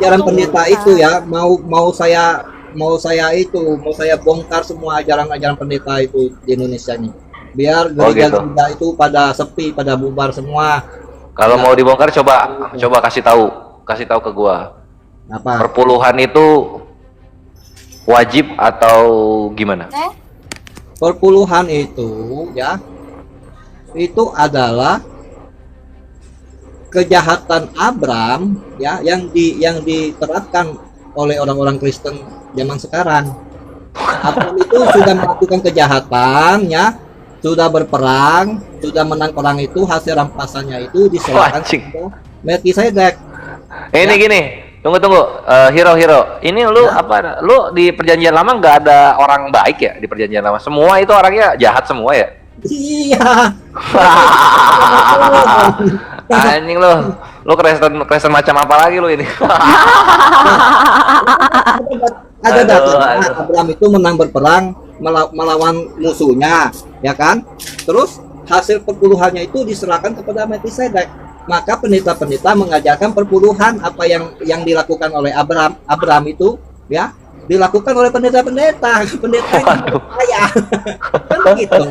ajaran pendeta itu ya, mau saya bongkar semua ajaran-ajaran pendeta itu di Indonesia ini. Biar Oh gitu. gereja-gereja itu pada sepi, pada bubar semua. Kalau Ya, mau dibongkar coba kasih tahu ke gua. apa? Perpuluhan itu wajib atau gimana? Perpuluhan itu ya, itu adalah kejahatan Abram ya yang diterapkan oleh orang-orang Kristen zaman sekarang. Abram itu sudah melakukan kejahatan ya, sudah berperang, sudah menang perang, itu hasil rampasannya itu diserahkan Anjing. kepada Melkisedek. Ini Ya. gini, tunggu. Hero. Ini lu Ya. apa? Lu di perjanjian lama nggak ada orang baik ya di perjanjian lama? Semua itu orangnya jahat semua ya? Iya. Anjing lu Kristen macam apa lagi lu ini? Ada datanya Aduh. Abraham itu menang berperang melawan musuhnya, ya kan? Terus hasil perpuluhannya itu diserahkan kepada Melkisedek. Maka pendeta-pendeta mengajarkan perpuluhan apa yang dilakukan oleh Abraham itu, ya, dilakukan oleh pendeta-pendeta yang percaya. Kan begitu.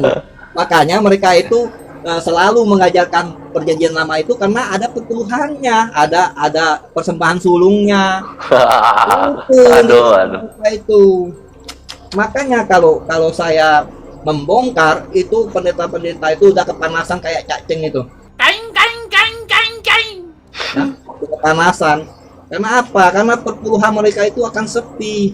Makanya mereka itu selalu mengajarkan perjanjian lama itu karena ada perpuluhannya, ada persembahan sulungnya. Aduh. Itu makanya kalau saya membongkar itu, pendeta-pendeta itu udah kepanasan kayak cacing itu. Ya, kepanasan. Karena apa? Karena perpuluhan mereka itu akan sepi.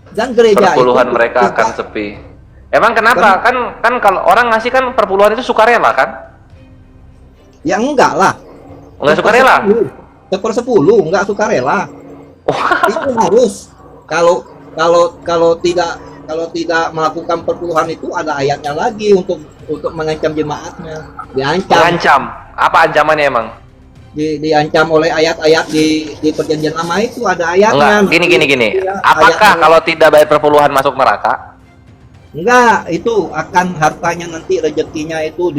Dan gereja Perpuluhan itu mereka akan sepi. Emang kenapa? Kan kalau orang ngasih kan perpuluhan itu sukarela kan? ya enggak lah. Enggak sukarela. 1/10 enggak sukarela. Itu harus, kalau tidak melakukan perpuluhan itu ada ayatnya lagi untuk mengancam jemaatnya. Mengancam. Apa ancamannya emang? Diancam oleh ayat-ayat di perjanjian lama itu, ada ayatnya. Enggak, gini. Ya, Apakah ayatnya. kalau tidak bayar perpuluhan masuk neraka? Enggak, itu akan hartanya nanti, rezekinya itu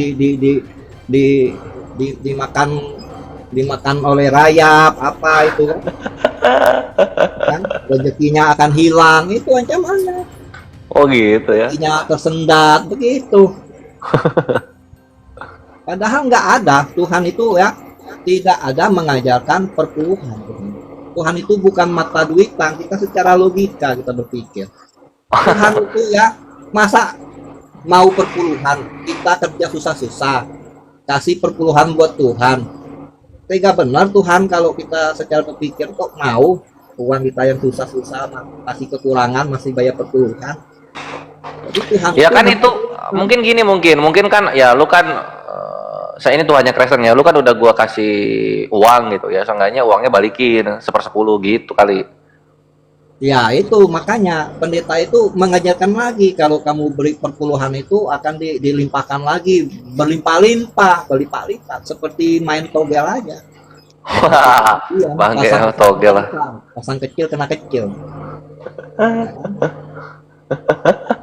dimakan oleh rayap apa itu kan, rezekinya akan hilang, itu ancamannya. Oh gitu ya. Rezekinya tersendat begitu. Padahal nggak ada, Tuhan itu ya tidak ada mengajarkan perpuluhan. Tuhan itu bukan mata duitan, kita secara logika kita berpikir. Tuhan itu ya, masa mau perpuluhan, kita kerja susah-susah, kasih perpuluhan buat Tuhan. Tega benar Tuhan kalau kita secara berpikir kok mau uang kita yang susah-susah masih kekurangan, masih bayar perpuluhan. Jadi Tuhan Ya kan itu mungkin gini, mungkin kan ya lu kan saya ini Tuhannya Kristen ya, lu kan udah gua kasih uang gitu ya, seenggaknya uangnya balikin 1/10 gitu kali. ya itu makanya pendeta itu mengajarkan lagi, kalau kamu beri perpuluhan itu akan dilimpahkan lagi, berlimpah-limpah seperti main togel aja. Wah, Iya, bangke pasang togel lah. pasang kecil kena kecil.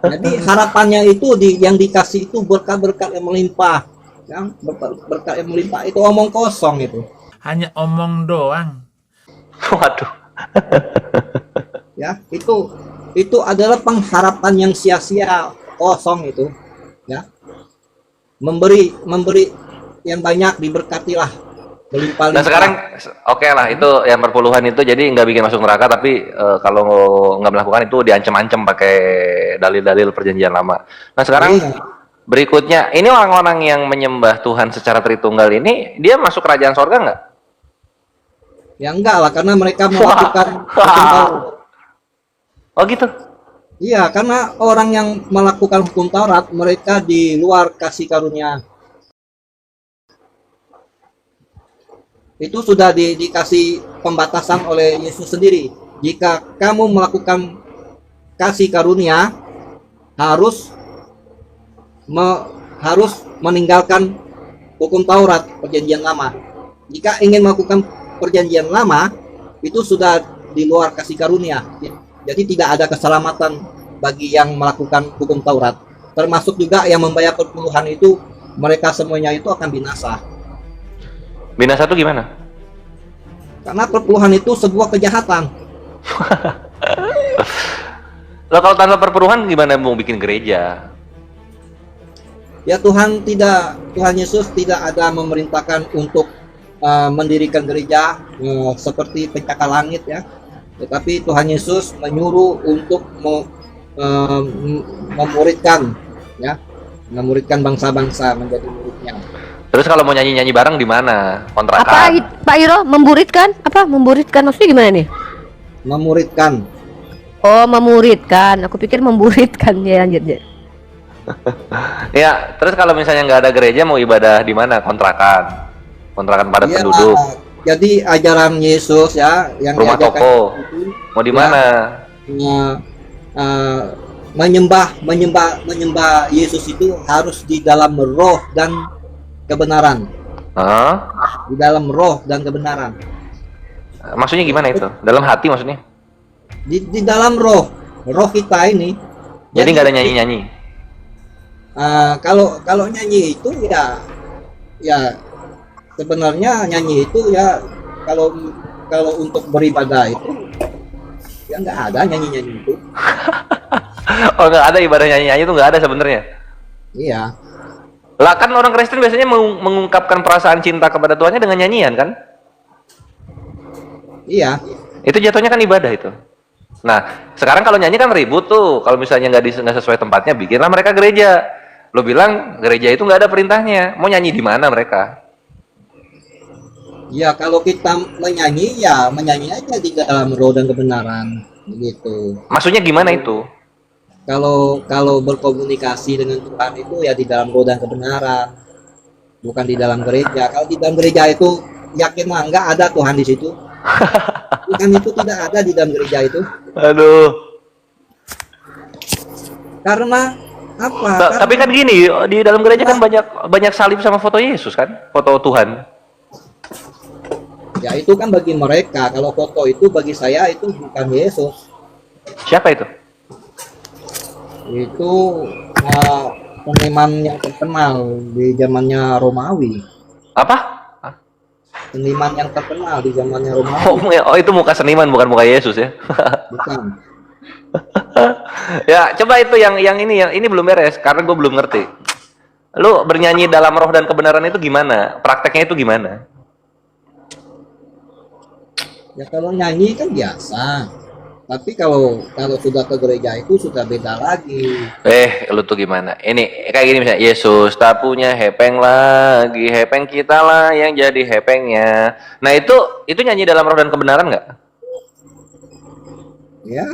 Jadi harapannya itu yang dikasih itu berkat-berkat yang melimpah, ya, berkat yang melimpah itu omong kosong itu. Hanya omong doang. Waduh. Ya, itu adalah pengharapan yang sia-sia, kosong itu, ya. Memberi yang banyak, diberkatilah, berlimpah-limpah. Nah sekarang oke lah, itu yang perpuluhan itu jadi nggak bikin masuk neraka, tapi kalau nggak melakukan itu diancam-ancam pakai dalil-dalil perjanjian lama. Nah sekarang berikutnya, ini orang-orang yang menyembah Tuhan secara Tritunggal ini, dia masuk kerajaan sorga nggak? Ya enggak lah, karena mereka melakukan hukum Taurat. Oh gitu. Iya, karena orang yang melakukan hukum Taurat, mereka di luar kasih karunia. Itu sudah dikasih pembatasan oleh Yesus sendiri. Jika kamu melakukan kasih karunia, harus meninggalkan hukum Taurat, perjanjian lama. Jika ingin melakukan perjanjian lama, itu sudah di luar kasih karunia. Jadi tidak ada keselamatan bagi yang melakukan hukum Taurat. Termasuk juga yang membayar perpuluhan itu, mereka semuanya itu akan binasa. Binasa itu gimana? Karena perpuluhan itu sebuah kejahatan. Lah kalau tanpa perpuluhan gimana mau bikin gereja? Ya Tuhan Yesus tidak ada memerintahkan untuk mendirikan gereja seperti pencakar langit ya. Tetapi Tuhan Yesus menyuruh untuk memuridkan ya, memuridkan bangsa-bangsa menjadi muridnya. Terus kalau mau nyanyi-nyanyi bareng di mana? Kontrakan. Apa Pak Iro, memburitkan? Apa memburitkan maksudnya gimana nih? Memuridkan. Oh, memuridkan. Aku pikir memburitkan. Ya, lanjut ya. Ya, terus kalau misalnya nggak ada gereja mau ibadah di mana? Kontrakan. Kontrakan padat Ya, penduduk. jadi ajaran Yesus ya yang Rumah diajarkan toko. itu, Mau di ya, mana? menyembah Yesus itu harus di dalam roh dan kebenaran. Hah? Di dalam roh dan kebenaran. Maksudnya gimana itu? Dalam hati maksudnya? Di dalam roh kita ini. Jadi nggak ada nyanyi-nyanyi. Kalau nyanyi itu ya sebenarnya nyanyi itu ya kalau untuk beribadah itu ya nggak ada nyanyi itu. Oh, nggak ada ibadah nyanyi-nyanyi itu nggak ada sebenarnya. Iya. Lah kan orang Kristen biasanya mengungkapkan perasaan cinta kepada Tuhannya dengan nyanyian kan? Iya. Itu jatuhnya kan ibadah itu. Nah, sekarang kalau nyanyi kan ribut tuh. Kalau misalnya nggak sesuai tempatnya, bikinlah mereka gereja. Lo bilang gereja itu nggak ada perintahnya. Mau nyanyi di mana mereka? Ya kalau kita menyanyi ya menyanyi aja di dalam roh dan kebenaran gitu. Maksudnya gimana itu? Kalau berkomunikasi dengan Tuhan itu ya di dalam roh dan kebenaran, bukan di dalam gereja. Kalau di dalam gereja itu yakinlah nggak ada Tuhan di situ. Tuhan itu tidak ada di dalam gereja itu. Aduh. Karena apa? Tapi kan gini, di dalam gereja kan banyak salib sama foto Yesus kan? Foto Tuhan. Ya itu kan bagi mereka. Kalau foto itu bagi saya itu bukan Yesus. Siapa itu? Itu seniman yang terkenal di zamannya Romawi. Apa? Seniman yang terkenal di zamannya Romawi. Oh, itu muka seniman bukan muka Yesus ya? Bukan. Ya, coba itu yang ini belum beres karena gue belum ngerti. Lu bernyanyi dalam roh dan kebenaran itu gimana? Prakteknya itu gimana? Ya kalau nyanyi kan biasa. Tapi kalau sudah ke gereja itu sudah beda lagi. Lu tuh gimana? Ini kayak gini misalnya, Yesus tak punya hepeng lagi, hepeng kita lah yang jadi hepengnya. Nah itu nyanyi dalam roh dan kebenaran nggak? Ya.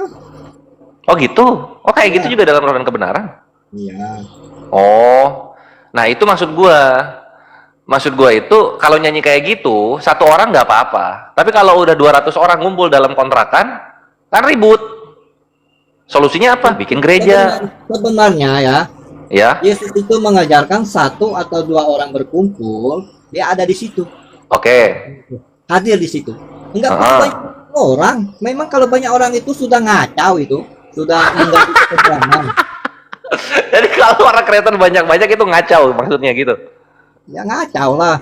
Oh gitu? Oh kayak Ya. gitu juga dalam roh dan kebenaran? Iya. Oh, nah itu maksud gua itu kalau nyanyi kayak gitu satu orang nggak apa-apa. Tapi kalau udah 200 orang ngumpul dalam kontrakan kan ribut. Solusinya apa? Bikin gereja. Sebenarnya ya, Ya. Yesus itu mengajarkan 1 atau 2 orang berkumpul, dia ada di situ, Oke. hadir di situ. Enggak perlu Ah. banyak orang. Memang kalau banyak orang itu sudah ngacau itu, sudah mengganggu keselamatan. Jadi kalau orang Kristen banyak-banyak itu ngacau maksudnya gitu. Ya ngacau lah.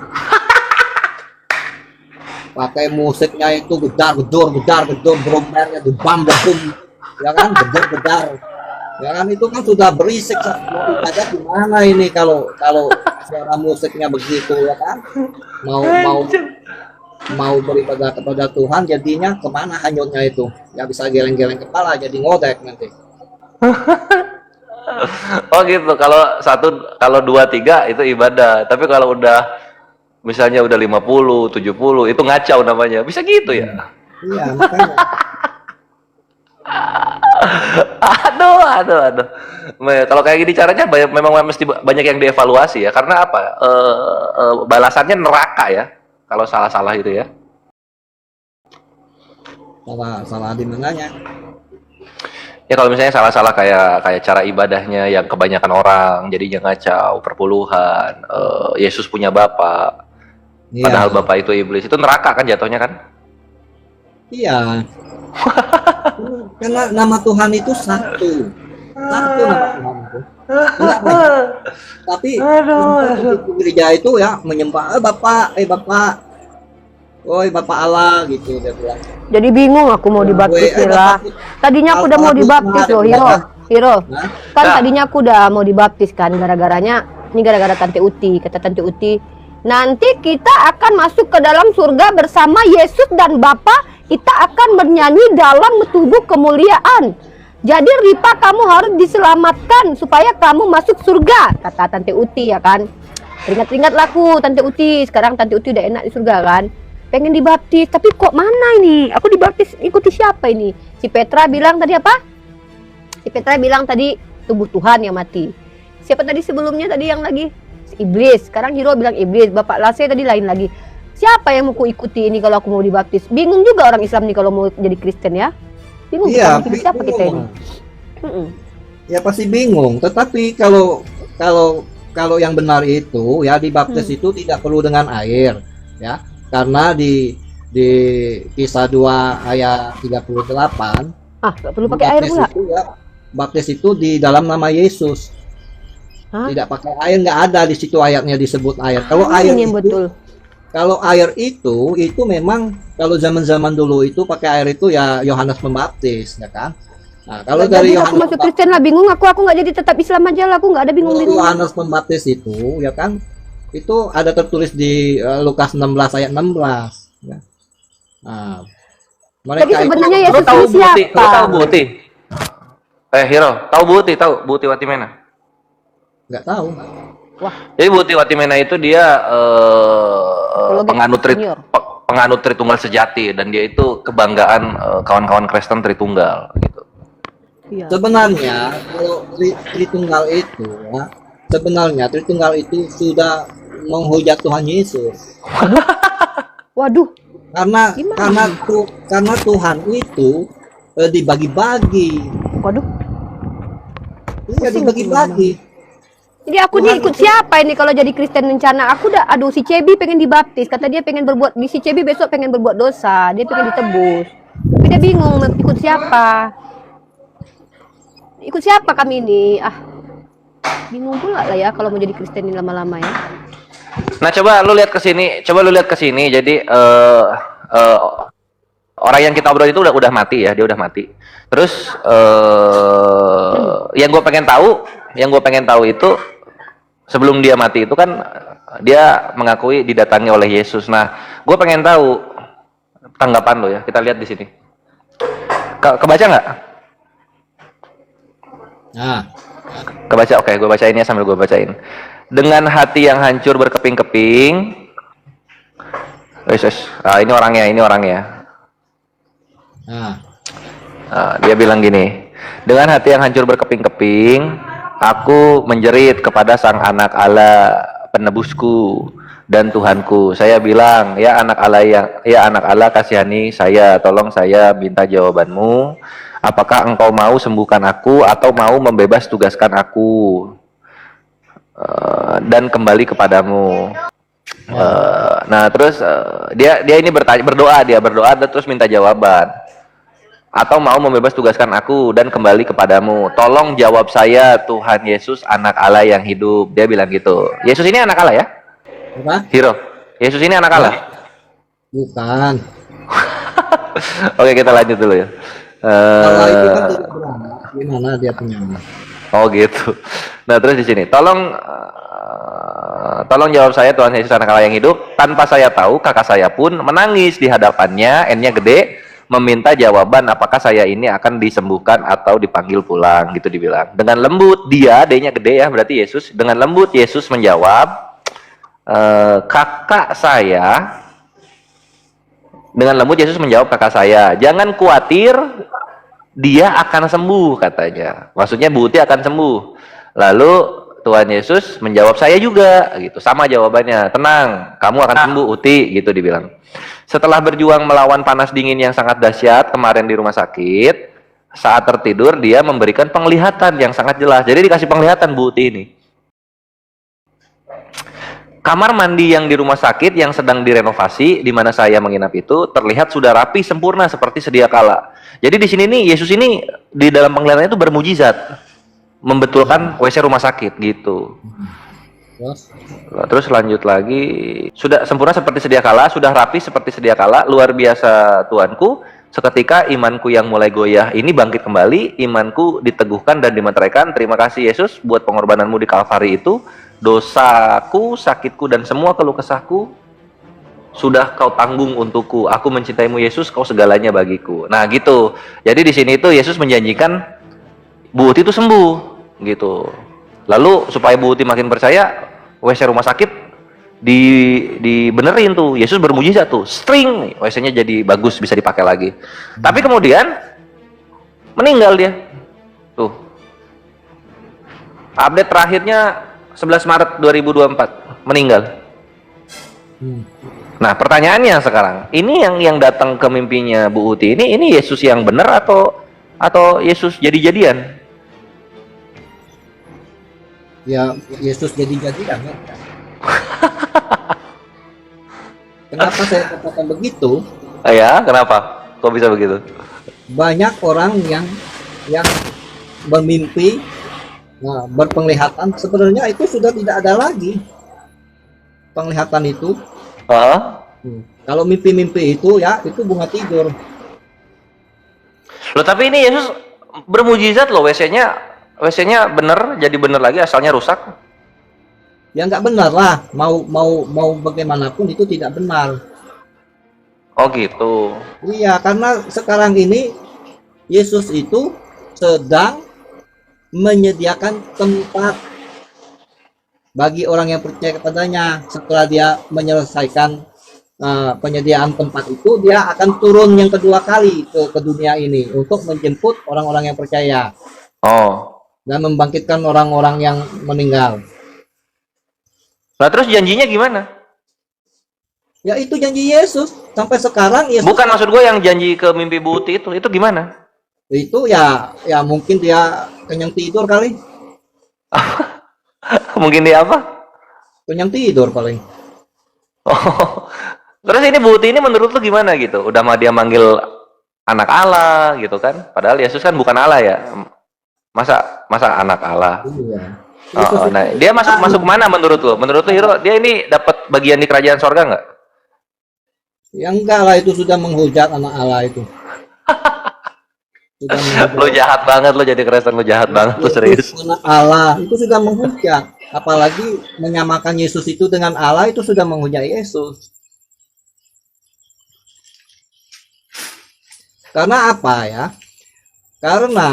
Pakai musiknya itu gedar gedor, drummernya itu bam bam, ya kan gedar, ya kan itu kan sudah berisik. Mau ibadah gimana ini kalau suara musiknya begitu ya kan? Mau beribadah kepada Tuhan jadinya kemana hanyutnya itu? Ya bisa geleng-geleng kepala jadi ngodek nanti. Oh gitu. Kalau 2, 3 itu ibadah. Tapi kalau udah misalnya udah 50, 70 itu ngacau namanya. Bisa gitu ya? Iya makanya. Aduh. Kalau kayak gini caranya memang mesti banyak yang dievaluasi ya. Karena apa? Balasannya neraka ya. Kalau salah-salah itu ya. Salah di mananya? Ya kalau misalnya salah-salah kayak cara ibadahnya yang kebanyakan orang jadinya ngacau, perpuluhan, Yesus punya bapak, Iya. padahal bapak itu iblis, itu neraka kan jatuhnya kan? Iya. Karena nama Tuhan itu satu nama Tuhan itu. Enggak banyak. Tapi untuk gereja itu ya menyembah Bapak. woi Bapak Allah gitu dia bilang. Jadi bingung aku mau dibaptis lah. Tadinya aku udah mau dibaptis loh, Hiro. Hah? Kan Nah. tadinya aku udah mau dibaptis kan, gara-gara Tante Uti. Kata Tante Uti, nanti kita akan masuk ke dalam surga bersama Yesus dan Bapa. Kita akan bernyanyi dalam tubuh kemuliaan. Jadi Ripa, kamu harus diselamatkan supaya kamu masuk surga, kata Tante Uti ya kan. Teringat-ingat laku Tante Uti. Sekarang Tante Uti udah enak di surga kan. Pengen dibaptis, tapi kok mana ini? Aku dibaptis ikuti siapa ini? Si Petra bilang tadi apa? Si Petra bilang tadi tubuh Tuhan yang mati. Siapa tadi sebelumnya tadi yang lagi? Iblis. Sekarang Hiro bilang iblis. Bapak Lase tadi lain lagi. Siapa yang mau ku ikuti ini kalau aku mau dibaptis? Bingung juga orang Islam nih kalau mau jadi Kristen ya. Bingung Iya, kita siapa kita ini? bingung. Ya pasti bingung. Tetapi kalau yang benar itu ya dibaptis itu tidak perlu dengan air, ya. Karena di Kisah 2 ayat 38 Gak perlu pakai air pula. itu ya, baptis itu di dalam nama Yesus. Hah? Tidak pakai air, nggak ada di situ ayatnya disebut air. Kalau air Ini yang itu, betul. kalau air itu memang kalau zaman-zaman dulu itu pakai air itu ya Yohanes Pembaptis, ya kan? Nah, kalau dari Jadi aku masuk Kristen lah, bingung aku nggak jadi tetap Islam aja lah, aku nggak ada bingung-bingung. Yohanes Pembaptis itu, ya kan? Itu ada tertulis di Lukas 16 ayat 16. Ya. Nah, Jadi sebenarnya Lu Yesus tahu ini Buti? siapa? Lu tahu Buti? Hiro, tahu Buti? Tahu Buti Watimena? nggak tahu. Jadi Buti Watimena itu dia Teologi senior. penganut Tritunggal sejati, dan dia itu kebanggaan kawan-kawan Kristen Tritunggal gitu. Iya. Sebenarnya kalau Tritunggal itu, ya, sebenarnya Tritunggal itu sudah menghujat Tuhan Yesus. Waduh, Karena Gimana? karena Tuhan itu dibagi-bagi. waduh. Iya, dibagi-bagi. Jadi aku nih ikut siapa ini kalau jadi Kristen rencana? Aku udah, aduh si Cebi pengen dibaptis, kata dia pengen berbuat, si Cebi besok pengen berbuat dosa, dia pengen ditebus. Tapi dia bingung mau ikut siapa. Ikut siapa kami ini? Bingung pula lah ya kalau mau jadi Kristen ini lama-lama ya. Nah, coba lu lihat ke sini, Jadi orang yang kita obrol itu udah mati ya, dia udah mati. Terus yang gue pengen tahu itu sebelum dia mati itu kan dia mengakui didatangi oleh Yesus. Nah, gue pengen tahu tanggapan lo ya. Kita lihat di sini. Kebaca nggak? Nah, Kebaca, oke, gue bacain ya sambil gue bacain. Dengan hati yang hancur berkeping-keping, ini orangnya. nah, Dia bilang gini, dengan hati yang hancur berkeping-keping, aku menjerit kepada Sang Anak Allah, penebusku dan Tuhanku. Saya bilang, ya anak Allah kasihani saya, tolong saya minta jawabanmu. Apakah engkau mau sembuhkan aku atau mau membebas tugaskan aku dan kembali kepadamu? Nah terus dia ini berdoa dan terus minta jawaban. Atau mau membebas tugaskan aku dan kembali kepadamu. Tolong jawab saya, Tuhan Yesus, anak Allah yang hidup. Dia bilang gitu. Yesus ini anak Allah ya? apa? Hiro, Yesus ini anak Allah? Bukan. Oke, kita lanjut dulu ya. Allah itu kan tidak beranak. Gimana dia punya anak? Oh gitu. Nah terus di sini, tolong jawab saya, Tuhan Yesus anak Allah yang hidup. Tanpa saya tahu, kakak saya pun menangis di hadapannya, N-nya gede, meminta jawaban apakah saya ini akan disembuhkan atau dipanggil pulang, gitu dibilang. Dengan lembut D-nya gede ya, berarti Yesus. Dengan lembut Yesus menjawab, dengan lembut Yesus menjawab kakak saya, jangan khawatir, dia akan sembuh, katanya. Maksudnya Buti akan sembuh. Lalu Tuhan Yesus menjawab saya juga, gitu. Sama jawabannya, tenang, kamu akan sembuh, Uti, gitu dibilang. Setelah berjuang melawan panas dingin yang sangat dahsyat kemarin di rumah sakit, saat tertidur dia memberikan penglihatan yang sangat jelas. Jadi dikasih penglihatan Bu Uti ini. Kamar mandi yang di rumah sakit yang sedang direnovasi, di mana saya menginap itu, terlihat sudah rapi sempurna seperti sedia kala. Jadi di sini nih, Yesus ini di dalam penglihatannya itu bermujizat, membetulkan WC rumah sakit gitu. Terus lanjut lagi, sudah sempurna seperti sedia kala, sudah rapi seperti sedia kala, luar biasa Tuanku. Seketika imanku yang mulai goyah ini bangkit kembali, imanku diteguhkan dan dimeteraikan. Terima kasih Yesus buat pengorbananmu di Kalvari itu. Dosaku, sakitku, dan semua keluh kesahku sudah kau tanggung untukku. Aku mencintaimu Yesus, kau segalanya bagiku. Nah gitu. Jadi di sini tuh Yesus menjanjikan Bu Uti itu sembuh gitu. Lalu supaya Bu Uti makin percaya, WC rumah sakit dibenerin tuh. Yesus bermujizat tuh, string WC-nya jadi bagus, bisa dipakai lagi. Tapi kemudian meninggal dia tuh. Update terakhirnya 11 Maret 2024 meninggal. Nah pertanyaannya sekarang, ini yang datang ke mimpinya Bu Uti ini Yesus yang benar atau Yesus jadi-jadian? Ya Yesus jadi-jadian ya. Kenapa saya katakan begitu? Ya, kenapa? Kok bisa begitu? Banyak orang yang bermimpi, nah, berpenglihatan, sebenarnya itu sudah tidak ada lagi penglihatan itu. Kalau mimpi-mimpi itu ya itu bunga tidur. Loh tapi ini Yesus bermujizat loh, WC-nya bener, jadi bener lagi, asalnya rusak. Ya nggak benar lah, mau bagaimanapun itu tidak benar. Oh gitu. Iya, karena sekarang ini Yesus itu sedang menyediakan tempat bagi orang yang percaya kepadanya. Setelah dia menyelesaikan penyediaan tempat itu, dia akan turun yang kedua kali ke dunia ini untuk menjemput orang-orang yang percaya. Dan membangkitkan orang-orang yang meninggal. Nah terus janjinya gimana? Ya itu janji Yesus. Sampai sekarang Yesus. Bukan, maksud gue yang janji ke mimpi Bu Uti itu gimana? Itu ya mungkin dia kenyang tidur kali. Mungkin dia apa? Kenyang tidur paling. Terus ini Bu Uti ini menurut lu gimana gitu? Udah mah dia manggil anak Allah gitu kan? Padahal Yesus kan bukan Allah ya. Masa anak Allah? Iya. Nah, dia masuk mana menurut lu? Menurut lu Hiro, dia ini dapat bagian di kerajaan sorga nggak? Ya enggak lah, itu sudah menghujat anak Allah itu. Lu jahat banget, lu jadi Kristen, lu jahat banget, lu serius. Anak Allah itu sudah menghujat. Apalagi menyamakan Yesus itu dengan Allah, itu sudah menghujat Yesus. Karena apa ya? Karena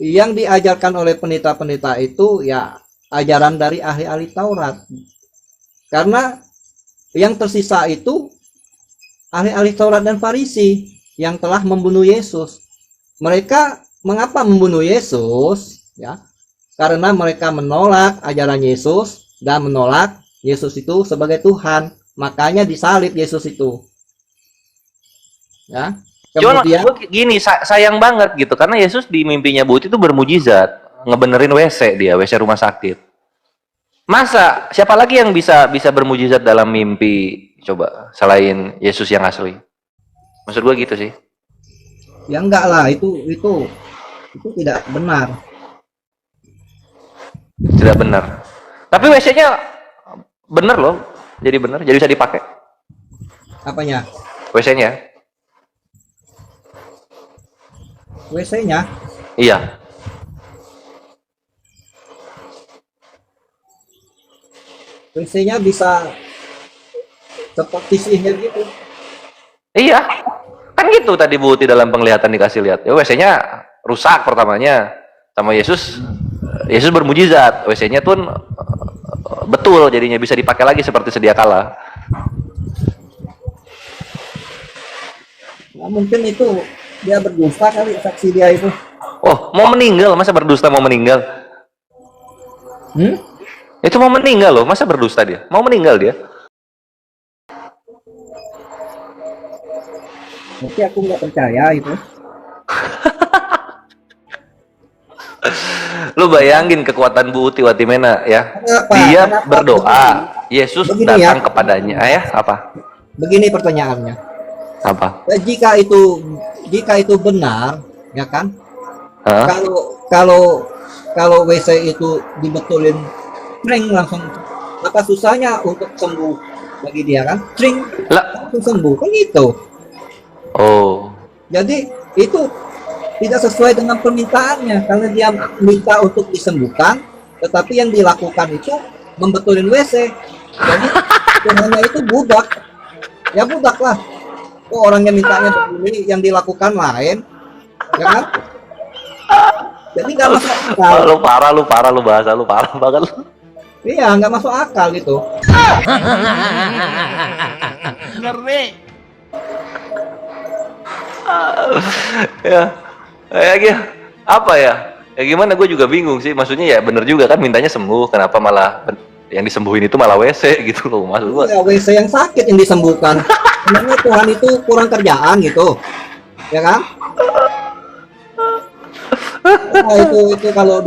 yang diajarkan oleh pendeta-pendeta itu ya ajaran dari ahli-ahli Taurat. Karena yang tersisa itu ahli-ahli Taurat dan Farisi yang telah membunuh Yesus. Mereka mengapa membunuh Yesus? Ya, karena mereka menolak ajaran Yesus dan menolak Yesus itu sebagai Tuhan. Makanya disalib Yesus itu. Ya. Kemudian gini, sayang banget gitu, karena Yesus di mimpinya Bu Uti itu bermujizat, ngebenerin WC rumah sakit. Masa siapa lagi yang bisa bermujizat dalam mimpi coba selain Yesus yang asli? Maksud gue gitu sih. Ya enggak lah, itu tidak benar. Tidak benar. Tapi WC-nya bener loh, jadi bener, jadi bisa dipakai. Apanya? WC-nya? WC-nya? Iya. WC-nya bisa seperti sihir gitu. Iya. Kan gitu tadi Bu Uti dalam penglihatan dikasih lihat. Ya WC-nya rusak pertamanya sama Yesus. Yesus bermujizat. WC-nya pun betul jadinya bisa dipakai lagi seperti sedia kala. Nah, mungkin itu dia berdusta kali saksi dia itu. Oh, mau meninggal, masa berdusta mau meninggal? Itu mau meninggal loh, masa berdusta dia? Mau meninggal dia? Tapi aku nggak percaya itu. Lu bayangin kekuatan Bu Uti Watimena ya. Kenapa berdoa, Yesus datang kepadanya. Ya, apa? Begini pertanyaannya. Apa? Ya, jika itu benar, ya kan? Kalau WC itu dibetulin tring langsung. Apa susahnya untuk sembuh bagi dia kan? Tring Lah, langsung sembuh kan gitu. oh. Jadi itu tidak sesuai dengan permintaannya karena dia minta untuk disembuhkan, tetapi yang dilakukan itu membetulin WC. Jadi Tuhannya itu budak, ya budak lah. Oh, orangnya mintanya begini, yang dilakukan lain, ya kan? Jadi nggak masuk akal. Lu bahasa lu parah banget lu. Iya, nggak masuk akal gitu. Ya, ya gitu. Apa ya? Ya gimana, gue juga bingung sih. Maksudnya ya bener juga kan, mintanya sembuh, kenapa malah yang disembuhin itu malah WC gitu loh, maksud gua. Ya, WC yang sakit yang disembuhkan. Sebenarnya Tuhan itu kurang kerjaan gitu, ya kan? Nah, itu kalau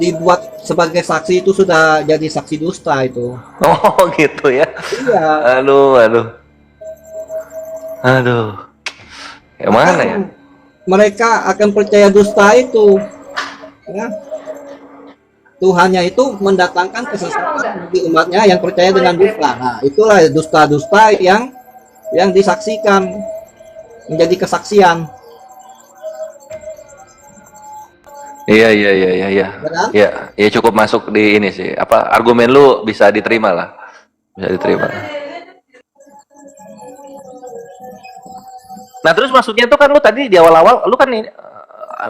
dibuat sebagai saksi itu sudah jadi saksi dusta itu. Oh gitu ya. Iya. Aduh. Yang mana ya? Mereka akan percaya dusta itu. Ya. Tuhannya itu mendatangkan kesesatan di umatnya yang percaya dengan dusta. Nah, itulah dusta-dusta yang disaksikan menjadi kesaksian. Iya. Benar? Ya cukup masuk di ini sih. Apa argumen lu bisa diterima lah. Bisa diterima. Nah, terus maksudnya tuh kan lu tadi di awal-awal lu kan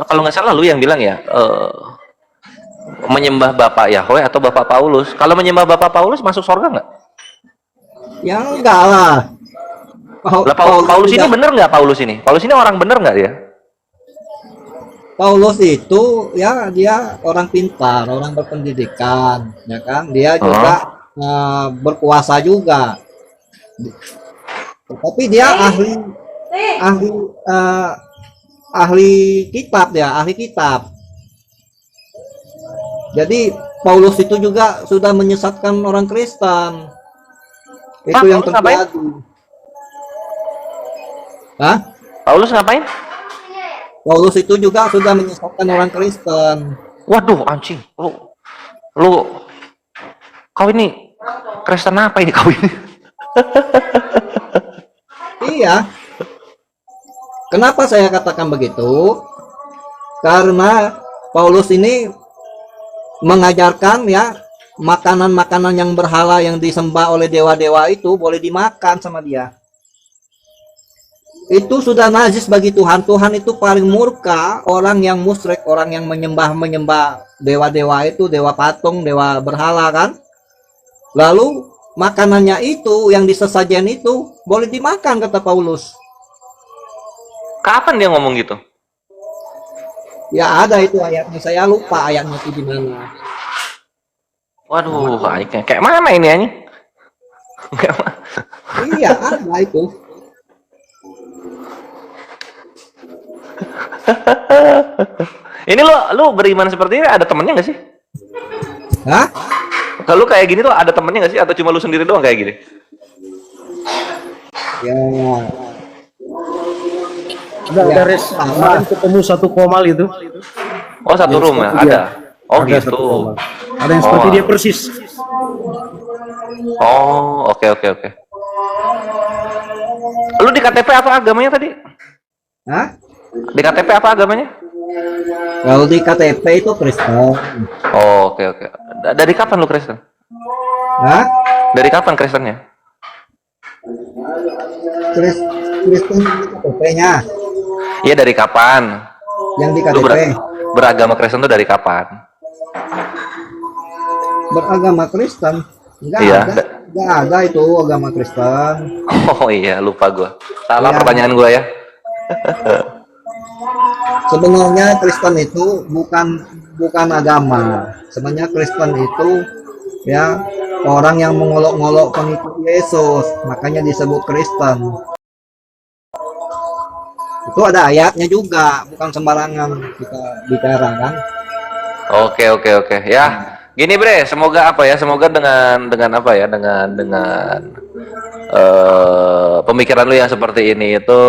kalau nggak salah lu yang bilang ya menyembah Bapak Yahweh atau Bapak Paulus. Kalau menyembah Bapak Paulus masuk surga nggak? Ya enggak lah. Lah, Paulus ini bener nggak Paulus ini? Paulus ini orang bener nggak dia? Paulus itu ya dia orang pintar, orang berpendidikan, ya kan? Dia juga berkuasa juga. Tapi dia ahli kitab ya, ahli kitab. Jadi Paulus itu juga sudah menyesatkan orang Kristen. Itu yang Paulus ngapain? terjadi. Hah? Paulus ngapain? Paulus itu juga sudah menyesatkan orang Kristen. Waduh, anjing. Lu kau ini Kristen apa ini kau ini? Iya. Kenapa saya katakan begitu? Karena Paulus ini mengajarkan ya makanan-makanan yang berhala yang disembah oleh dewa-dewa itu boleh dimakan sama dia. Itu sudah najis bagi Tuhan. Tuhan itu paling murka orang yang musyrik, orang yang menyembah dewa-dewa itu, dewa patung, dewa berhala kan. Lalu makanannya itu yang disesajen itu boleh dimakan kata Paulus. Kapan dia ngomong gitu? Ya ada itu ayatnya, saya lupa ayatnya itu di mana. Waduh, kayak mana ini anjing? Kayak mana? Iya ada itu. Ini lu beriman seperti ini ada temennya nggak sih? Hah? Kalau kayak gini tuh ada temennya nggak sih? Atau cuma lu sendiri doang kayak gini? Ya. Ada res kemarin ketemu satu komal itu. Oh, satu Yang rumah seperti ada. dia. Oh Ada gitu. satu komal. Ada yang seperti dia persis. Oh, oke. Lu di KTP apa agamanya tadi? Hah? Di KTP apa agamanya? Kalau di KTP itu Kristen. Oh, oke. Dari kapan lu Kristen? Hah? Dari kapan Kristennya? Kristen di KTP-nya. Iya, dari kapan? Yang di Lu KTP. beragama Kristen tuh dari kapan? Beragama Kristen. Enggak Iya. ada. Enggak ada itu agama Kristen. Oh iya, lupa gua. Salah Iya. pertanyaan gua ya. Sebenarnya Kristen itu bukan agama. Sebenarnya Kristen itu ya orang yang mengolok-olok pengikut Yesus, makanya disebut Kristen. Itu ada ayatnya juga, bukan sembarangan kita bicara kan. Oke. Ya, gini Bre, semoga apa ya? Semoga dengan apa ya? Dengan pemikiran lu yang seperti ini itu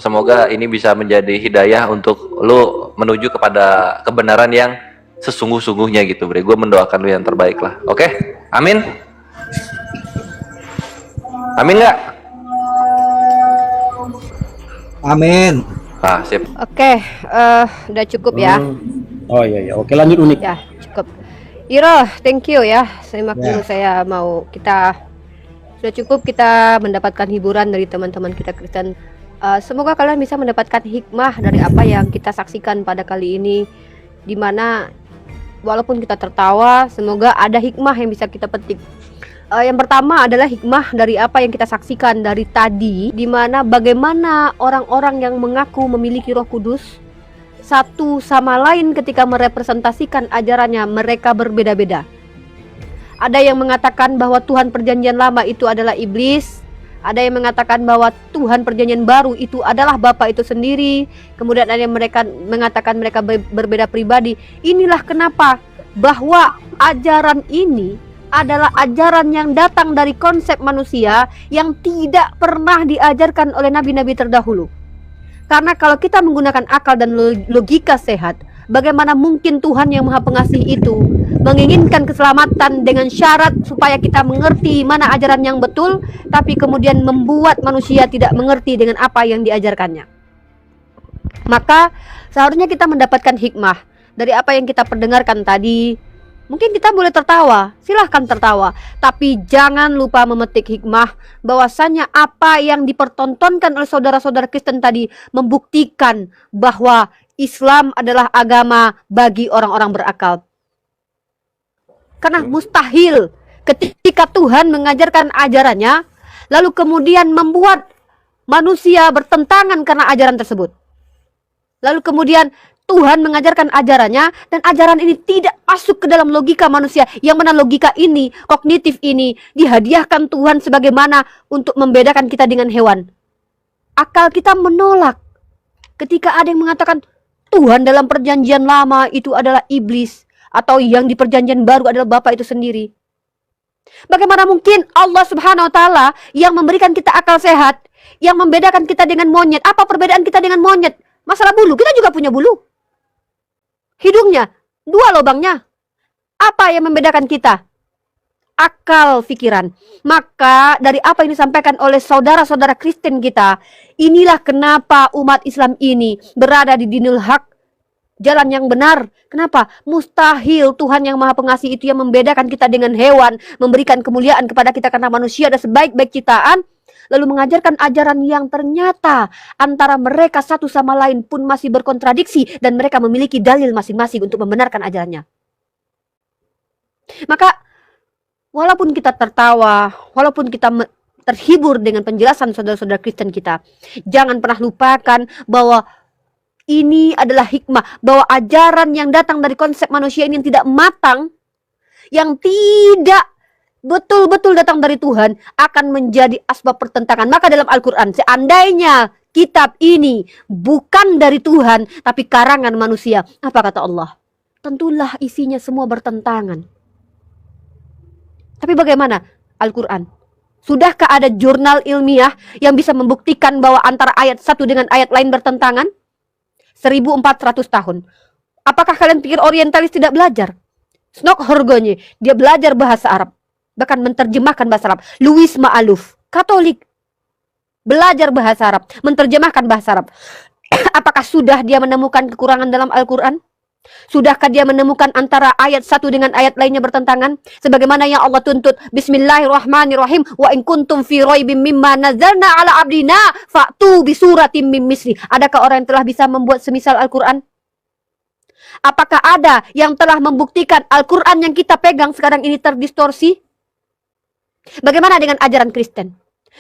semoga ini bisa menjadi hidayah untuk lu menuju kepada kebenaran yang sesungguh-sungguhnya gitu, Bre. Gue mendoakan lu yang terbaik lah. Oke? Amin. Amin nggak? Amin. Ah, sip. Oke, udah cukup ya. Oh iya, oke, lanjut Unik. Ya, cukup. Iro, thank you ya. Simak Ya. dulu, saya mau sudah cukup kita mendapatkan hiburan dari teman-teman kita Kristen. Semoga kalian bisa mendapatkan hikmah dari apa yang kita saksikan pada kali ini, dimana walaupun kita tertawa, semoga ada hikmah yang bisa kita petik. Yang pertama adalah hikmah dari apa yang kita saksikan dari tadi, dimana bagaimana orang-orang yang mengaku memiliki Roh Kudus satu sama lain ketika merepresentasikan ajarannya mereka berbeda-beda. Ada yang mengatakan bahwa Tuhan Perjanjian Lama itu adalah iblis. Ada yang mengatakan bahwa Tuhan Perjanjian Baru itu adalah Bapa itu sendiri. Kemudian ada yang mereka mengatakan mereka berbeda pribadi. Inilah kenapa bahwa ajaran ini adalah ajaran yang datang dari konsep manusia yang tidak pernah diajarkan oleh nabi-nabi terdahulu. Karena kalau kita menggunakan akal dan logika sehat, bagaimana mungkin Tuhan yang Maha Pengasih itu menginginkan keselamatan dengan syarat supaya kita mengerti mana ajaran yang betul, tapi kemudian membuat manusia tidak mengerti dengan apa yang diajarkannya. Maka seharusnya kita mendapatkan hikmah dari apa yang kita perdengarkan tadi. Mungkin kita boleh tertawa, silahkan tertawa, tapi jangan lupa memetik hikmah bahwasanya apa yang dipertontonkan oleh saudara-saudara Kristen tadi membuktikan bahwa Islam adalah agama bagi orang-orang berakal. Karena mustahil ketika Tuhan mengajarkan ajarannya, lalu kemudian membuat manusia bertentangan karena ajaran tersebut. Lalu kemudian Tuhan mengajarkan ajarannya dan ajaran ini tidak masuk ke dalam logika manusia, yang mana logika ini, kognitif ini dihadiahkan Tuhan sebagaimana untuk membedakan kita dengan hewan. Akal kita menolak ketika ada yang mengatakan Tuhan dalam Perjanjian Lama itu adalah iblis, atau yang di Perjanjian Baru adalah Bapa itu sendiri. Bagaimana mungkin Allah Subhanahu wa taala yang memberikan kita akal sehat, yang membedakan kita dengan monyet? Apa perbedaan kita dengan monyet? Masalah bulu, kita juga punya bulu. Hidungnya, 2 lubangnya. Apa yang membedakan kita? Akal pikiran. Maka dari apa yang disampaikan oleh saudara-saudara Kristen kita, inilah kenapa umat Islam ini berada di dinul haq, jalan yang benar. Kenapa? Mustahil Tuhan yang Maha Pengasih itu yang membedakan kita dengan hewan, memberikan kemuliaan kepada kita karena manusia adalah sebaik-baik ciptaan, lalu mengajarkan ajaran yang ternyata antara mereka satu sama lain pun masih berkontradiksi dan mereka memiliki dalil masing-masing untuk membenarkan ajarannya. Maka walaupun kita tertawa, walaupun kita terhibur dengan penjelasan saudara-saudara Kristen kita, jangan pernah lupakan bahwa ini adalah hikmah, bahwa ajaran yang datang dari konsep manusia ini yang tidak matang, yang tidak betul-betul datang dari Tuhan, akan menjadi asbab pertentangan. Maka dalam Al-Quran, seandainya kitab ini bukan dari Tuhan, tapi karangan manusia, apa kata Allah? Tentulah isinya semua bertentangan. Tapi bagaimana Al-Quran? Sudahkah ada jurnal ilmiah yang bisa membuktikan bahwa antara ayat satu dengan ayat lain bertentangan? 1400 tahun. Apakah kalian pikir orientalis tidak belajar? Snok Horgonye, dia belajar bahasa Arab, bahkan menerjemahkan bahasa Arab. Louis Ma'aluf, Katolik, belajar bahasa Arab, menerjemahkan bahasa Arab. Apakah sudah dia menemukan kekurangan dalam Al-Quran? Sudahkah dia menemukan antara ayat satu dengan ayat lainnya bertentangan? Sebagaimana yang Allah tuntut, Bismillahirrahmanirrahim, wa in kuntum fi raibim mimma nazzalna ala abdina fa'tu bi suratim mim misli. Adakah orang yang telah bisa membuat semisal Al-Quran? Apakah ada yang telah membuktikan Al-Quran yang kita pegang sekarang ini terdistorsi? Bagaimana dengan ajaran Kristen?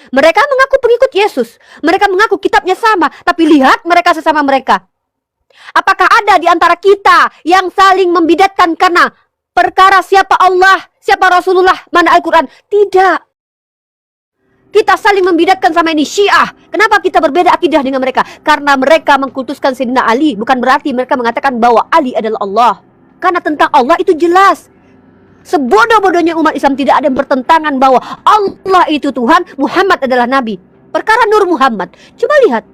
Mereka mengaku pengikut Yesus, mereka mengaku kitabnya sama, tapi lihat mereka sesama mereka. Apakah ada di antara kita yang saling membidatkan karena perkara siapa Allah, siapa Rasulullah, mana Al-Quran? Tidak. Kita saling membidatkan sama ini Syiah. Kenapa kita berbeda akidah dengan mereka? Karena mereka mengkultuskan Sayyidina Ali. Bukan berarti mereka mengatakan bahwa Ali adalah Allah. Karena tentang Allah itu jelas. Sebodoh-bodohnya umat Islam tidak ada yang bertentangan bahwa Allah itu Tuhan, Muhammad adalah Nabi. Perkara Nur Muhammad. Coba lihat.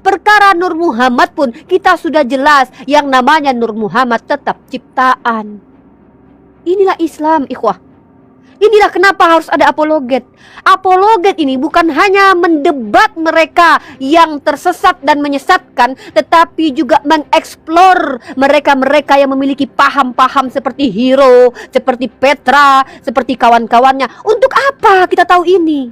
Perkara Nur Muhammad pun kita sudah jelas, yang namanya Nur Muhammad tetap ciptaan. Inilah Islam, ikhwah. Inilah kenapa harus ada apologet. Apologet ini bukan hanya mendebat mereka yang tersesat dan menyesatkan, tetapi juga mengeksplor mereka-mereka yang memiliki paham-paham seperti Hero, seperti Petra, seperti kawan-kawannya. Untuk apa kita tahu ini?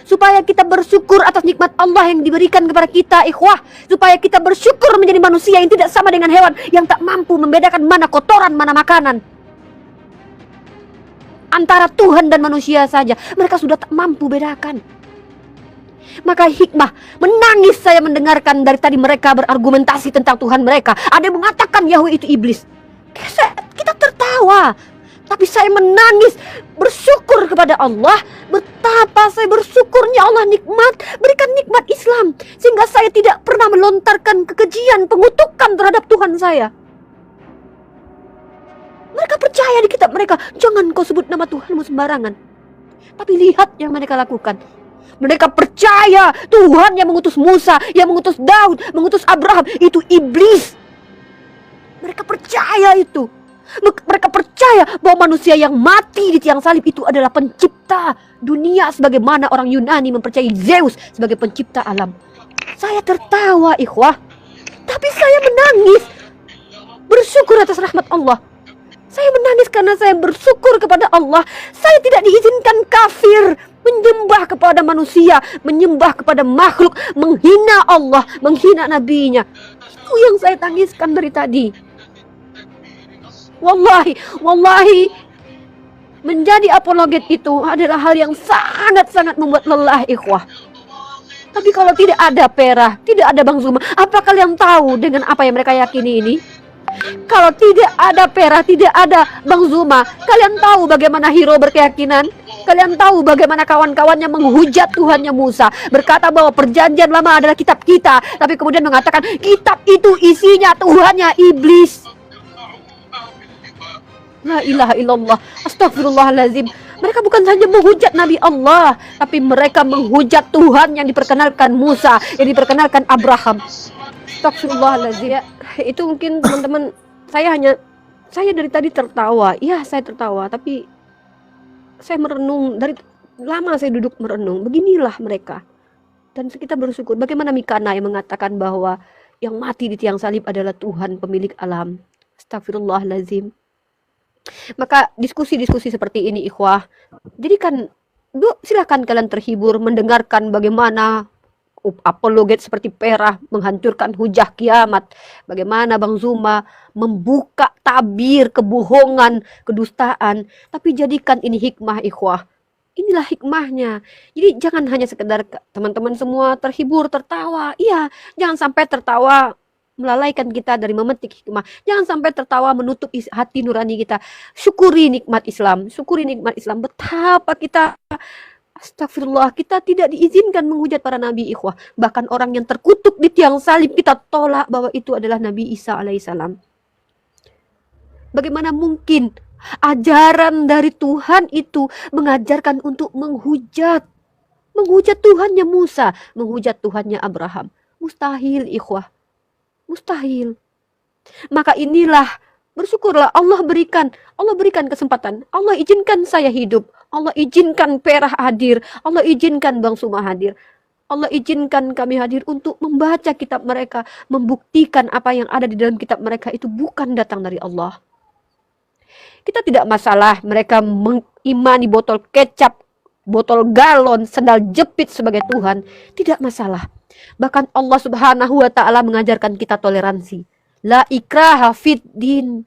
Supaya kita bersyukur atas nikmat Allah yang diberikan kepada kita, ikhwah. Supaya kita bersyukur menjadi manusia yang tidak sama dengan hewan, yang tak mampu membedakan mana kotoran, mana makanan. Antara Tuhan dan manusia saja mereka sudah tak mampu bedakan. Maka hikmah, menangis saya mendengarkan dari tadi mereka berargumentasi tentang Tuhan mereka. Ada yang mengatakan Yahweh itu iblis. Kita tertawa, tapi saya menangis, bersyukur kepada Allah. Betapa saya bersyukurnya Allah berikan nikmat Islam, sehingga saya tidak pernah melontarkan kekejian, pengutukan terhadap Tuhan saya. Mereka percaya di kitab mereka, jangan kau sebut nama Tuhanmu sembarangan. Tapi lihat yang mereka lakukan. Mereka percaya Tuhan yang mengutus Musa, yang mengutus Daud, mengutus Abraham, itu iblis. Mereka percaya itu. Mereka percaya bahwa manusia yang mati di tiang salib itu adalah pencipta dunia, sebagaimana orang Yunani mempercayai Zeus sebagai pencipta alam. Saya tertawa, ikhwah. Tapi saya menangis, bersyukur atas rahmat Allah. Saya menangis karena saya bersyukur kepada Allah. Saya tidak diizinkan kafir, menyembah kepada manusia, menyembah kepada makhluk, menghina Allah, menghina nabinya. Itu yang saya tangiskan dari tadi. Wallahi, menjadi apologet itu adalah hal yang sangat-sangat membuat lelah, ikhwah. Tapi kalau tidak ada Perah, tidak ada Bang Zuma, apa kalian tahu dengan apa yang mereka yakini ini? Kalau tidak ada Perah, tidak ada Bang Zuma, kalian tahu bagaimana Hero berkeyakinan? Kalian tahu bagaimana kawan-kawannya menghujat Tuhannya Musa, berkata bahwa perjanjian lama adalah kitab kita, tapi kemudian mengatakan kitab itu isinya Tuhannya iblis. La ilaha illallah, astagfirullahalazim. Mereka bukan saja menghujat Nabi Allah, tapi mereka menghujat Tuhan yang diperkenalkan Musa, yang diperkenalkan Abraham. Astagfirullahaladzim. Ya, itu mungkin teman-teman, saya dari tadi tertawa. Ya, saya tertawa, tapi saya merenung, dari lama saya duduk merenung. Beginilah mereka. Dan kita bersyukur. Bagaimana Mikana yang mengatakan bahwa yang mati di tiang salib adalah Tuhan pemilik alam. Astagfirullahaladzim. Maka diskusi-diskusi seperti ini, ikhwah, jadi kan silakan kalian terhibur mendengarkan bagaimana apologet seperti Perah menghancurkan hujah kiamat, bagaimana Bang Zuma membuka tabir kebohongan, kedustaan. Tapi jadikan ini hikmah, ikhwah. Inilah hikmahnya. Jadi jangan hanya sekedar teman-teman semua terhibur, tertawa. Iya, jangan sampai tertawa melalaikan kita dari memetik hikmah. Jangan sampai tertawa menutup hati nurani kita. Syukuri nikmat Islam. Syukuri nikmat Islam. Betapa kita, astagfirullah, kita tidak diizinkan menghujat para nabi, ikhwah. Bahkan orang yang terkutuk di tiang salib kita tolak bahwa itu adalah Nabi Isa alaihissalam. Bagaimana mungkin ajaran dari Tuhan itu mengajarkan untuk menghujat Tuhannya Musa, menghujat Tuhannya Abraham? Mustahil, ikhwah. Mustahil. Maka inilah, bersyukurlah Allah berikan kesempatan. Allah izinkan saya hidup. Allah izinkan Perah hadir. Allah izinkan Bang Suma hadir. Allah izinkan kami hadir untuk membaca kitab mereka, membuktikan apa yang ada di dalam kitab mereka itu bukan datang dari Allah. Kita tidak masalah mereka mengimani botol kecap, botol galon, sendal jepit sebagai Tuhan. Tidak masalah. Bahkan Allah Subhanahu wa ta'ala mengajarkan kita toleransi. La ikraha fid din.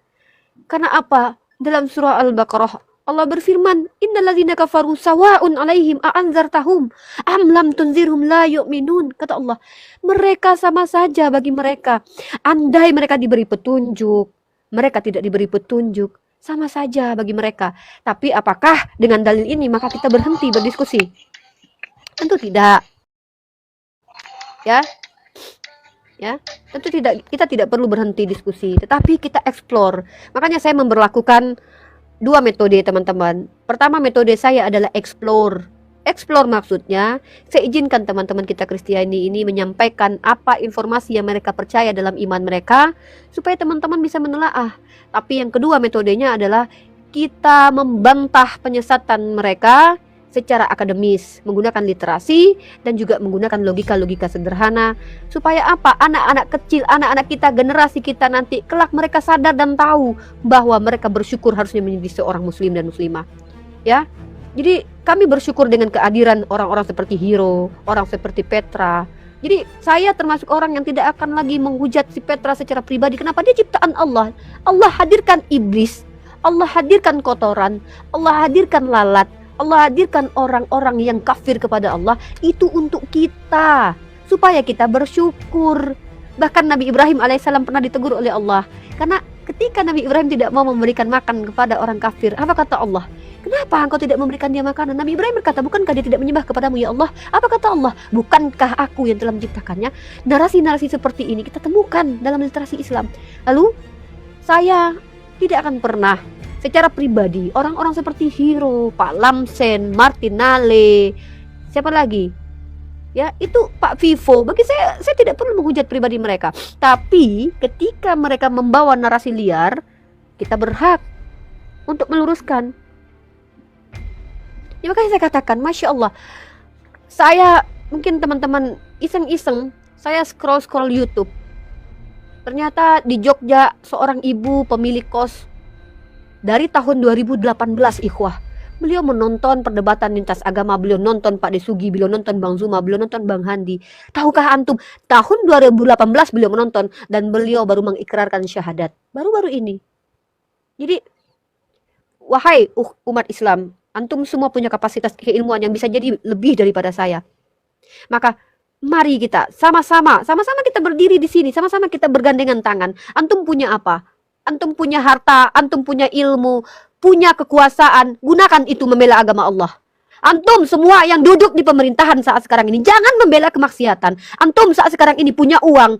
Karena apa? Dalam surah Al-Baqarah Allah berfirman, innalladzina kafaru sawa'un 'alaihim a'anzartahum am lam tunzirhum la yu'minun. Kata Allah, mereka sama saja bagi mereka. Andai mereka diberi petunjuk, mereka tidak diberi petunjuk, sama saja bagi mereka. Tapi apakah dengan dalil ini maka kita berhenti berdiskusi? Tentu tidak. Ya, tentu tidak. Kita tidak perlu berhenti diskusi, tetapi kita explore. Makanya saya memberlakukan dua metode, teman-teman. Pertama, metode saya adalah explore explore maksudnya, saya izinkan teman-teman kita Kristiani ini menyampaikan apa informasi yang mereka percaya dalam iman mereka, supaya teman-teman bisa menelaah. Tapi yang kedua metodenya adalah kita membantah penyesatan mereka secara akademis, menggunakan literasi dan juga menggunakan logika-logika sederhana, supaya apa? Anak-anak kecil, anak-anak kita, generasi kita nanti kelak mereka sadar dan tahu bahwa mereka bersyukur harusnya menjadi seorang muslim dan muslimah. Ya. Jadi kami bersyukur dengan kehadiran orang-orang seperti Hero, orang seperti Petra. Jadi saya termasuk orang yang tidak akan lagi menghujat si Petra secara pribadi. Kenapa? Dia ciptaan Allah. Allah hadirkan iblis, Allah hadirkan kotoran, Allah hadirkan lalat, Allah hadirkan orang-orang yang kafir kepada Allah itu untuk kita, supaya kita bersyukur. Bahkan Nabi Ibrahim alaihissalam pernah ditegur oleh Allah, karena ketika Nabi Ibrahim tidak mau memberikan makan kepada orang kafir, apa kata Allah? Kenapa engkau tidak memberikan dia makanan? Nabi Ibrahim berkata, bukankah dia tidak menyembah kepadamu ya Allah? Apa kata Allah? Bukankah aku yang telah menciptakannya? Narasi-narasi seperti ini kita temukan dalam literasi Islam. Lalu saya tidak akan pernah secara pribadi orang-orang seperti Hero, Pak Lamsen, Martin Nale, siapa lagi? Ya, itu Pak Vivo. Bagi saya tidak perlu menghujat pribadi mereka. Tapi ketika mereka membawa narasi liar, kita berhak untuk meluruskan. Ya, makanya saya katakan, Masya Allah, saya mungkin teman-teman iseng-iseng, saya scroll YouTube. Ternyata di Jogja seorang ibu pemilik kos dari tahun 2018, ikhwah. Beliau menonton perdebatan lintas agama, beliau nonton Pak Desugi, beliau nonton Bang Zuma, beliau nonton Bang Handi. Tahukah antum, tahun 2018 beliau menonton dan beliau baru mengikrarkan syahadat. Baru-baru ini. Jadi, wahai umat Islam, antum semua punya kapasitas keilmuan yang bisa jadi lebih daripada saya. Maka mari kita sama-sama kita berdiri di sini, sama-sama kita bergandengan tangan. Antum punya apa? Antum punya harta, antum punya ilmu, punya kekuasaan, gunakan itu membela agama Allah. Antum semua yang duduk di pemerintahan saat sekarang ini, jangan membela kemaksiatan. Antum saat sekarang ini punya uang.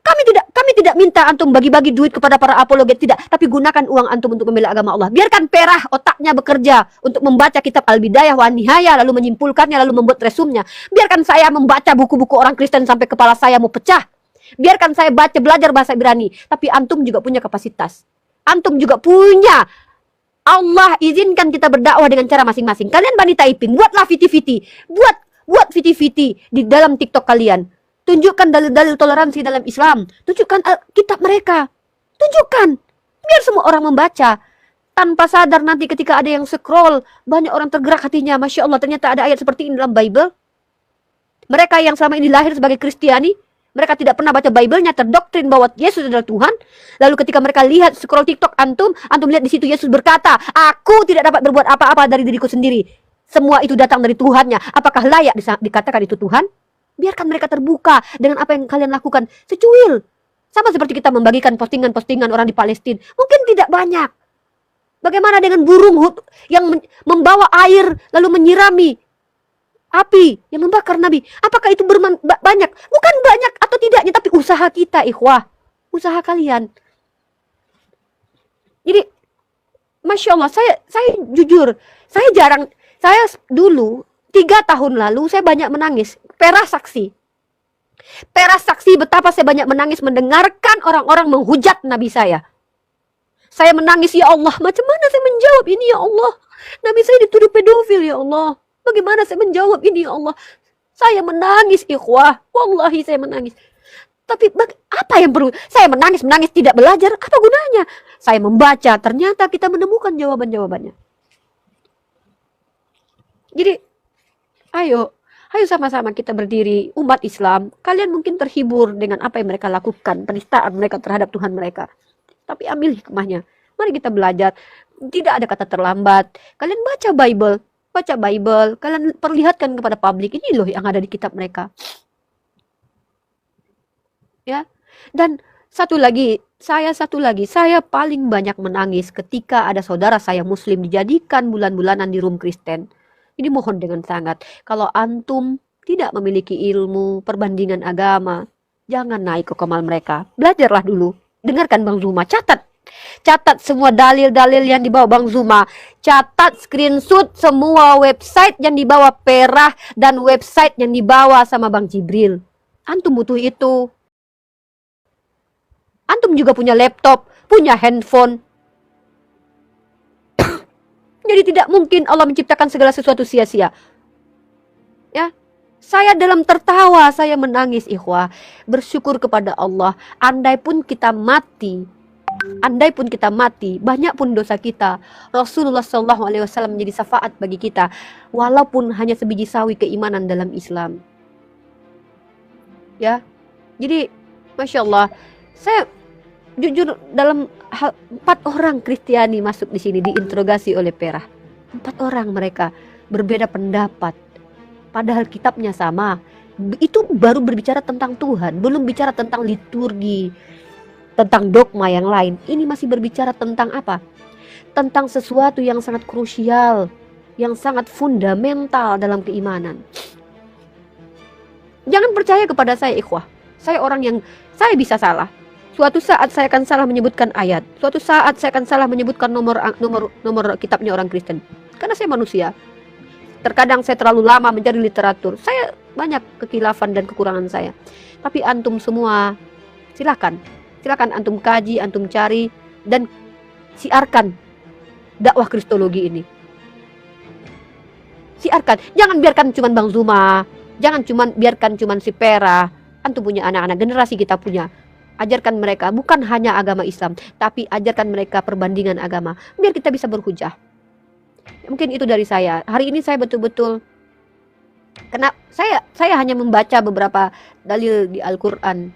Kami tidak minta antum bagi-bagi duit kepada para apologet, tidak. Tapi gunakan uang antum untuk membela agama Allah. Biarkan perah otaknya bekerja untuk membaca kitab Al-Bidayah wa Nihayah, lalu menyimpulkannya, lalu membuat resumnya. Biarkan saya membaca buku-buku orang Kristen sampai kepala saya mau pecah. Biarkan saya belajar bahasa Ibrani. Tapi antum juga punya kapasitas. Antum juga punya. Allah izinkan kita berdakwah dengan cara masing-masing. Kalian Banita Ipin, buatlah viti-viti. Buat viti-viti di dalam TikTok kalian. Tunjukkan dalil-dalil toleransi dalam Islam. Tunjukkan kitab mereka. Tunjukkan. Biar semua orang membaca. Tanpa sadar nanti ketika ada yang scroll, banyak orang tergerak hatinya. Masya Allah, ternyata ada ayat seperti ini dalam Bible. Mereka yang selama ini lahir sebagai Kristiani, mereka tidak pernah baca Bible-nya, terdoktrin bahwa Yesus adalah Tuhan. Lalu ketika mereka lihat scroll TikTok antum lihat di situ Yesus berkata, aku tidak dapat berbuat apa-apa dari diriku sendiri. Semua itu datang dari Tuhannya. Apakah layak dikatakan itu Tuhan? Biarkan mereka terbuka dengan apa yang kalian lakukan. Secuil. Sama seperti kita membagikan postingan-postingan orang di Palestina. Mungkin tidak banyak. Bagaimana dengan burung yang membawa air lalu menyirami api yang membakar Nabi? Apakah itu banyak? Bukan banyak atau tidaknya, tapi usaha kita, ikhwah. Usaha kalian. Jadi, Masya Allah, saya jujur, saya dulu 3 tahun lalu saya banyak menangis. Perah saksi betapa saya banyak menangis mendengarkan orang-orang menghujat Nabi saya. Saya menangis, ya Allah, macam mana saya menjawab ini, ya Allah? Nabi saya dituduh pedofil, ya Allah. Bagaimana saya menjawab ini, ya Allah? Saya menangis, ikhwah. Wallahi saya menangis. Tapi apa yang perlu? Saya menangis tidak belajar, apa gunanya? Saya membaca, ternyata kita menemukan jawaban-jawabannya. Jadi, ayo sama-sama kita berdiri, umat Islam. Kalian mungkin terhibur dengan apa yang mereka lakukan, penistaan mereka terhadap Tuhan mereka. Tapi ambil hikmahnya. Mari kita belajar. Tidak ada kata terlambat. Kalian baca Bible, kalian perlihatkan kepada publik, ini loh yang ada di kitab mereka. Ya. Dan satu lagi, saya paling banyak menangis ketika ada saudara saya muslim dijadikan bulan-bulanan di room Kristen. Ini mohon dengan sangat, kalau antum tidak memiliki ilmu perbandingan agama, jangan naik ke komal mereka. Belajarlah dulu. Dengarkan Bang Zuma, catat Catat semua dalil-dalil yang dibawa Bang Zuma. Catat screenshot semua website yang dibawa Perah dan website yang dibawa sama Bang Jibril. Antum butuh itu. Antum juga punya laptop, punya handphone. Jadi tidak mungkin Allah menciptakan segala sesuatu sia-sia. Ya, saya dalam tertawa, saya menangis, ikhwah. Bersyukur kepada Allah. Andai pun kita mati, banyak pun dosa kita, Rasulullah SAW menjadi syafaat bagi kita, walaupun hanya sebiji sawi keimanan dalam Islam. Ya, jadi Masya Allah, saya jujur dalam hal 4 orang Kristiani masuk di sini diinterogasi oleh Perah. 4 orang mereka berbeda pendapat, padahal kitabnya sama. Itu baru berbicara tentang Tuhan, belum bicara tentang liturgi, tentang dogma yang lain. Ini masih berbicara tentang apa? Tentang sesuatu yang sangat krusial, yang sangat fundamental dalam keimanan. Jangan percaya kepada saya, ikhwah. Saya orang yang, saya bisa salah. Suatu saat saya akan salah menyebutkan ayat. Suatu saat saya akan salah menyebutkan nomor kitabnya orang Kristen. Karena saya manusia. Terkadang saya terlalu lama mencari literatur. Saya banyak kekhilafan dan kekurangan saya. Tapi antum semua, silakan antum kaji, antum cari, dan siarkan dakwah kristologi ini. Siarkan, jangan biarkan cuman Bang Zuma, jangan biarkan cuman si Perah. Antum punya anak-anak, generasi kita punya. Ajarkan mereka bukan hanya agama Islam, tapi ajarkan mereka perbandingan agama, biar kita bisa berhujah. Mungkin itu dari saya. Hari ini saya betul-betul, karena saya hanya membaca beberapa dalil di Al-Quran,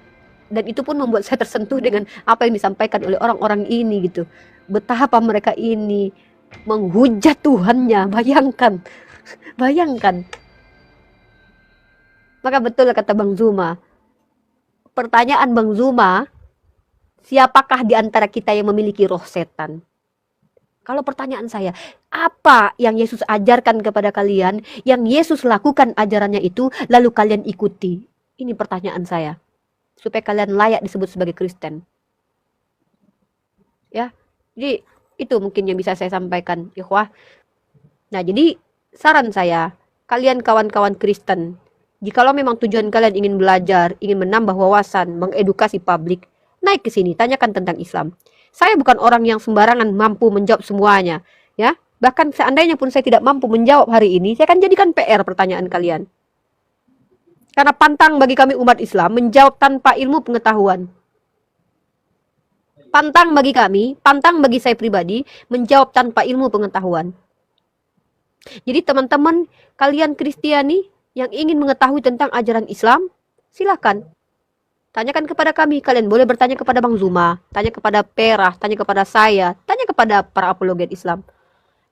dan itu pun membuat saya tersentuh dengan apa yang disampaikan oleh orang-orang ini gitu. Betapa mereka ini menghujat Tuhannya. Bayangkan. Maka betul kata Bang Zuma. Pertanyaan Bang Zuma, siapakah di antara kita yang memiliki roh setan? Kalau pertanyaan saya, apa yang Yesus ajarkan kepada kalian, yang Yesus lakukan ajarannya itu, lalu kalian ikuti? Ini pertanyaan saya, supaya kalian layak disebut sebagai Kristen. Ya, jadi itu mungkin yang bisa saya sampaikan, ikhwah. Nah, jadi saran saya, kalian kawan-kawan Kristen, jikalau memang tujuan kalian ingin belajar, ingin menambah wawasan, mengedukasi publik, naik ke sini, tanyakan tentang Islam. Saya bukan orang yang sembarangan mampu menjawab semuanya, ya. Bahkan seandainya pun saya tidak mampu menjawab hari ini, saya akan jadikan PR pertanyaan kalian. Karena pantang bagi kami umat Islam menjawab tanpa ilmu pengetahuan. Pantang bagi saya pribadi menjawab tanpa ilmu pengetahuan. Jadi teman-teman, kalian Kristiani yang ingin mengetahui tentang ajaran Islam, silakan. Tanyakan kepada kami, kalian boleh bertanya kepada Bang Zuma, tanya kepada Perah, tanya kepada saya, tanya kepada para apologet Islam.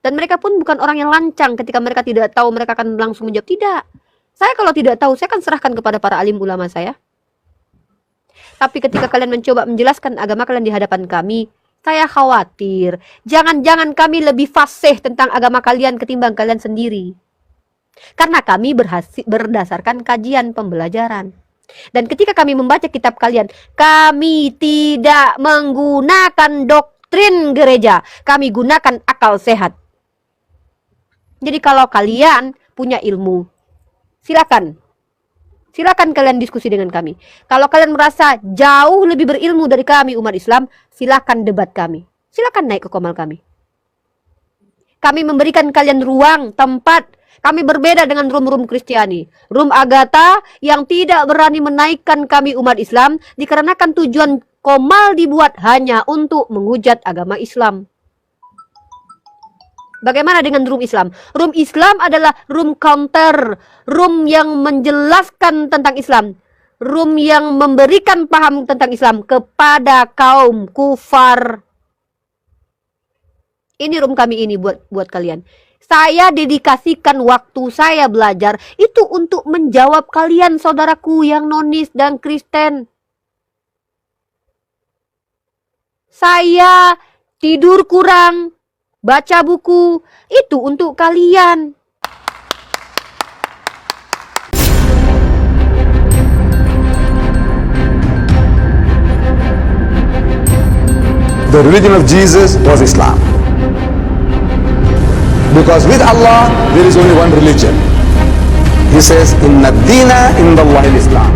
Dan mereka pun bukan orang yang lancang ketika mereka tidak tahu, mereka akan langsung menjawab. Tidak. Saya kalau tidak tahu, saya akan serahkan kepada para alim ulama saya. Tapi ketika kalian mencoba menjelaskan agama kalian di hadapan kami, saya khawatir. Jangan-jangan kami lebih fasih tentang agama kalian ketimbang kalian sendiri. Karena kami berdasarkan kajian pembelajaran. Dan ketika kami membaca kitab kalian, kami tidak menggunakan doktrin gereja, kami gunakan akal sehat. Jadi kalau kalian punya ilmu, silakan kalian diskusi dengan kami. Kalau kalian merasa jauh lebih berilmu dari kami umat Islam, silakan debat kami, silakan naik ke komal kami. Kami memberikan kalian ruang, tempat. Kami berbeda dengan rum-rum Kristiani, rum Agatha yang tidak berani menaikkan kami umat Islam dikarenakan tujuan komal dibuat hanya untuk menghujat agama Islam. Bagaimana dengan rum Islam? Rum Islam adalah rum counter, rum yang menjelaskan tentang Islam, rum yang memberikan paham tentang Islam kepada kaum kufar. Ini rum kami ini buat kalian. Saya dedikasikan waktu saya belajar itu untuk menjawab kalian saudaraku yang nonis dan Kristen. Saya tidur kurang, baca buku, itu untuk kalian. The the religion of Jesus was Islam. Because with Allah, there is only one religion. He says, Inna dina indallahi al-Islam.